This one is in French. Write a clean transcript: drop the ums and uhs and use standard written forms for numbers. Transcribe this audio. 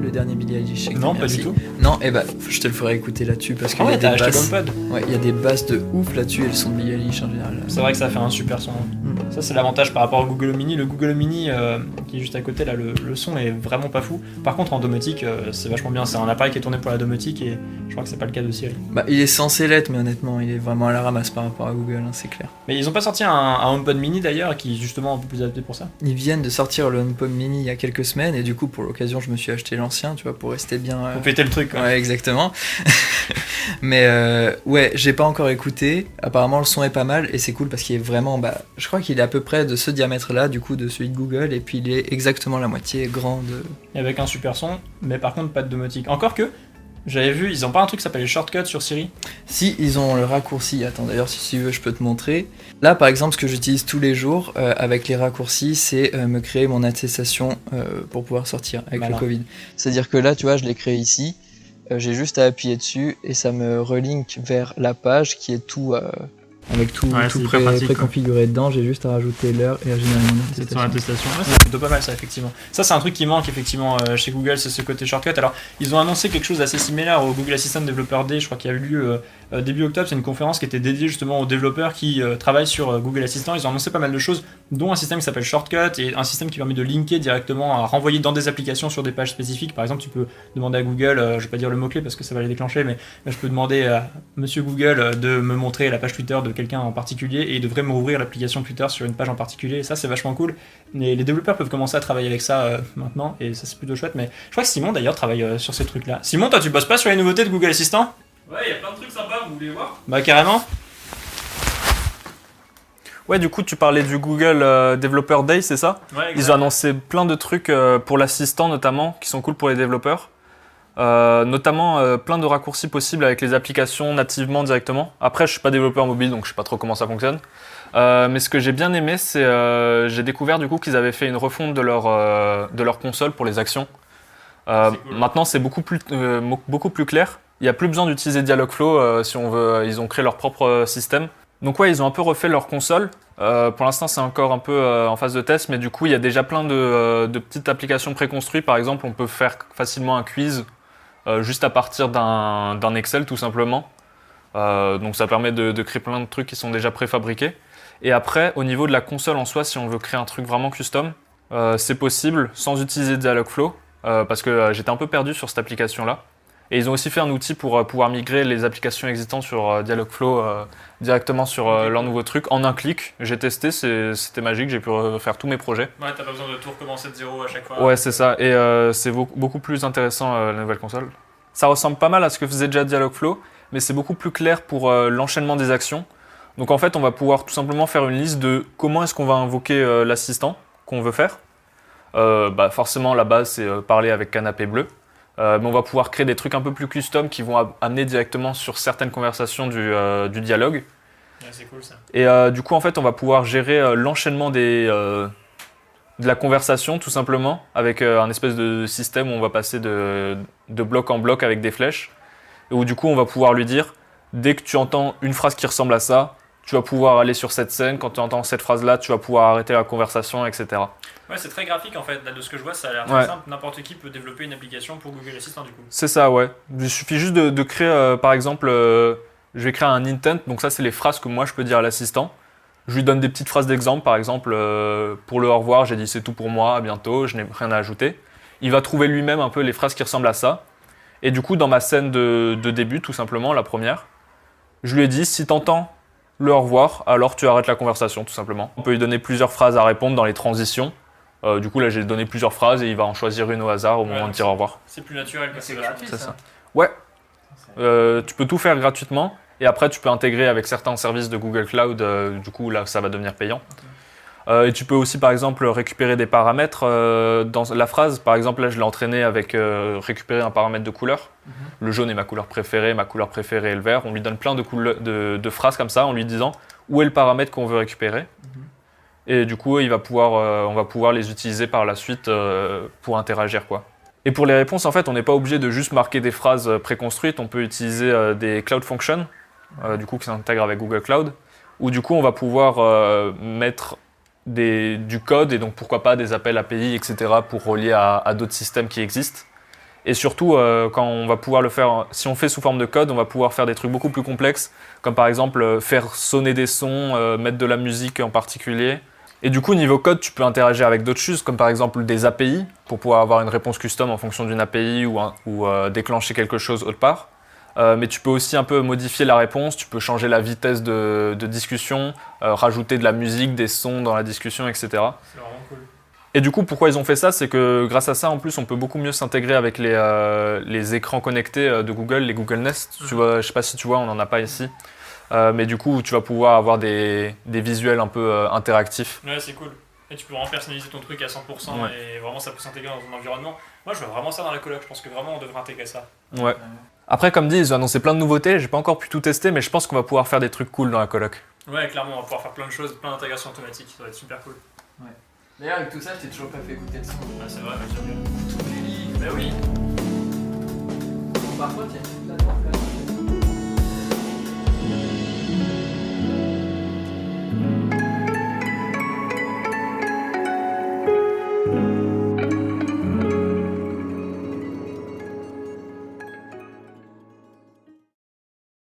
le dernier Billie Eilish? Je sais que Non, t'aimes pas bien du tout. Non, et bah je te le ferai écouter là-dessus parce qu'il Ah y a ouais, t'as des acheté basses. HomePod. Ouais, il y a des basses de ouf là-dessus et le son de Billie Eilish en général. C'est vrai que ça fait un super son. Ça, c'est l'avantage par rapport au Google Home Mini. Le Google Home Mini qui est juste à côté, là, le son est vraiment pas fou. Par contre, en domotique, c'est vachement bien. C'est un appareil qui est tourné pour la domotique et je crois que c'est pas le cas de Siri. Bah, il est censé l'être, mais honnêtement, il est vraiment à la ramasse par rapport à Google, hein, c'est clair. Mais ils ont pas sorti un HomePod Mini d'ailleurs qui est justement un peu plus adapté pour ça. Ils viennent de sortir le HomePod Mini il y a quelques semaines et du coup, pour l'occasion, je me suis acheté l'ancien, tu vois, pour rester bien. Faut péter le truc, quoi. Ouais, exactement. Mais ouais, j'ai pas encore écouté. Apparemment, le son est pas mal et c'est cool parce qu'il est vraiment. Bah, je crois qu'il est à peu près de ce diamètre-là, du coup, de celui de Google, et puis il est exactement la moitié grand de. Et avec un super son, mais par contre pas de domotique. Encore que, j'avais vu, ils ont pas un truc qui s'appelle les shortcuts sur Siri. Si, ils ont le raccourci. Attends, d'ailleurs, si tu veux, je peux te montrer. Là, par exemple, ce que j'utilise tous les jours avec les raccourcis, c'est me créer mon attestation pour pouvoir sortir avec Malin. le Covid. C'est-à-dire que là, tu vois, je l'ai créé ici. J'ai juste à appuyer dessus et ça me relink vers la page qui est tout avec tout, Ouais, tout c'est hyper pratique, préconfiguré dedans. J'ai juste à rajouter l'heure et à générer mon C'est son attestation. attestation. Ouais, c'est plutôt pas mal ça, effectivement. Ça, c'est un truc qui manque effectivement chez Google, c'est ce côté shortcut. Alors, ils ont annoncé quelque chose d'assez similaire au Google Assistant Developer Day, je crois qu'il y a eu lieu début octobre. C'est une conférence qui était dédiée justement aux développeurs qui travaillent sur Google Assistant. Ils ont annoncé pas mal de choses, dont un système qui s'appelle Shortcut et un système qui permet de linker directement à renvoyer dans des applications sur des pages spécifiques. Par exemple, tu peux demander à Google, je vais pas dire le mot-clé parce que ça va les déclencher, mais je peux demander à Monsieur Google de me montrer la page Twitter de quelqu'un en particulier et il devrait me rouvrir l'application Twitter sur une page en particulier. Et ça, c'est vachement cool. Et les développeurs peuvent commencer à travailler avec ça maintenant et ça, c'est plutôt chouette. Mais je crois que Simon d'ailleurs travaille sur ces trucs-là. Simon, toi, tu bosses pas sur les nouveautés de Google Assistant ? Ouais, il y a plein de trucs sympas, vous voulez voir? Bah, carrément. Ouais, du coup, tu parlais du Google Developer Day, c'est ça? Ouais, Ils ont annoncé plein de trucs pour l'assistant notamment, qui sont cool pour les développeurs. Notamment plein de raccourcis possibles avec les applications nativement directement. Après, je suis pas développeur mobile, donc je sais pas trop comment ça fonctionne. Mais ce que j'ai bien aimé, c'est j'ai découvert du coup qu'ils avaient fait une refonte de leur console pour les actions. Cool. Maintenant, c'est beaucoup plus clair. Il n'y a plus besoin d'utiliser Dialogflow si on veut. Ils ont créé leur propre système. Donc ouais, ils ont un peu refait leur console. Pour l'instant, c'est encore un peu en phase de test, mais du coup, il y a déjà plein de petites applications préconstruites. Par exemple, on peut faire facilement un quiz juste à partir d'un Excel, tout simplement. Donc ça permet de créer plein de trucs qui sont déjà préfabriqués. Et après, au niveau de la console en soi, si on veut créer un truc vraiment custom, c'est possible sans utiliser Dialogflow, parce que j'étais un peu perdu sur cette application-là. Et ils ont aussi fait un outil pour pouvoir migrer les applications existantes sur Dialogflow directement sur leur nouveau truc en un clic. J'ai testé, c'était magique, j'ai pu refaire tous mes projets. Ouais, t'as pas besoin de tout recommencer de zéro à chaque fois. Ouais, c'est ça. Et c'est beaucoup plus intéressant la nouvelle console. Ça ressemble pas mal à ce que faisait déjà Dialogflow, mais c'est beaucoup plus clair pour l'enchaînement des actions. Donc en fait, on va pouvoir tout simplement faire une liste de comment est-ce qu'on va invoquer l'assistant qu'on veut faire. Forcément, la base, c'est parler avec Canapé Bleu. Mais on va pouvoir créer des trucs un peu plus custom qui vont amener directement sur certaines conversations du dialogue. Ouais, c'est cool ça. Et du coup, en fait, on va pouvoir gérer l'enchaînement de la conversation, tout simplement, avec un espèce de système où on va passer de bloc en bloc avec des flèches. Et où du coup, on va pouvoir lui dire, dès que tu entends une phrase qui ressemble à ça, tu vas pouvoir aller sur cette scène. Quand tu entends cette phrase-là, tu vas pouvoir arrêter la conversation, etc. Ouais, c'est très graphique en fait. Là, de ce que je vois, ça a l'air très simple. N'importe qui peut développer une application pour Google Assistant du coup. C'est ça, ouais. Il suffit juste de créer, par exemple, je vais créer un intent. Donc ça, c'est les phrases que moi, je peux dire à l'assistant. Je lui donne des petites phrases d'exemple, par exemple, pour le au revoir, j'ai dit c'est tout pour moi, à bientôt, je n'ai rien à ajouter. Il va trouver lui-même un peu les phrases qui ressemblent à ça. Et du coup, dans ma scène de début, tout simplement, la première, je lui ai dit, si t'entends le au revoir, alors tu arrêtes la conversation, tout simplement. On peut lui donner plusieurs phrases à répondre dans les transitions. Du coup, là, j'ai donné plusieurs phrases et il va en choisir une au hasard au moment de dire au revoir. C'est plus naturel que C'est gratuit, C'est ça. ça. Ouais. Tu peux tout faire gratuitement et après, tu peux intégrer avec certains services de Google Cloud. Du coup, là, ça va devenir payant. Et tu peux aussi, par exemple, récupérer des paramètres dans la phrase. Par exemple, là, je l'ai entraîné avec récupérer un paramètre de couleur. Le jaune est ma couleur préférée est le vert. On lui donne plein de phrases comme ça en lui disant où est le paramètre qu'on veut récupérer. Et du coup, on va pouvoir les utiliser par la suite pour interagir, quoi. Et pour les réponses, en fait, on n'est pas obligé de juste marquer des phrases préconstruites. On peut utiliser des Cloud Functions, du coup, qui s'intègrent avec Google Cloud, où du coup, on va pouvoir mettre du code et donc pourquoi pas des appels API, etc. pour relier à d'autres systèmes qui existent. Et surtout, quand on va pouvoir le faire, si on fait sous forme de code, on va pouvoir faire des trucs beaucoup plus complexes, comme par exemple faire sonner des sons, mettre de la musique en particulier. Et du coup, niveau code, tu peux interagir avec d'autres choses, comme par exemple des API, pour pouvoir avoir une réponse custom en fonction d'une API ou déclencher quelque chose autre part. Mais tu peux aussi un peu modifier la réponse, tu peux changer la vitesse de discussion, rajouter de la musique, des sons dans la discussion, etc. C'est vraiment cool. Et du coup, pourquoi ils ont fait ça? C'est que grâce à ça, en plus, on peut beaucoup mieux s'intégrer avec les écrans connectés de Google, les Google Nest. Tu vois, je sais pas si tu vois, on n'en a pas ici. Mais du coup, tu vas pouvoir avoir des visuels un peu interactifs. Ouais, c'est cool. Et tu peux vraiment personnaliser ton truc à 100% Ouais. et vraiment ça peut s'intégrer dans ton environnement. Moi, je veux vraiment ça dans la coloc. Je pense que vraiment on devrait intégrer ça. Ouais. Après, comme dit, ils ont annoncé plein de nouveautés. J'ai pas encore pu tout tester, mais je pense qu'on va pouvoir faire des trucs cool dans la coloc. Ouais, clairement, on va pouvoir faire plein de choses, plein d'intégrations automatiques. Ça va être super cool. D'ailleurs, avec tout ça, je t'ai toujours pas fait écouter le son. Ouais, c'est vrai, mais j'aime bien. Tous les livres. Bah oui. Par contre, il y a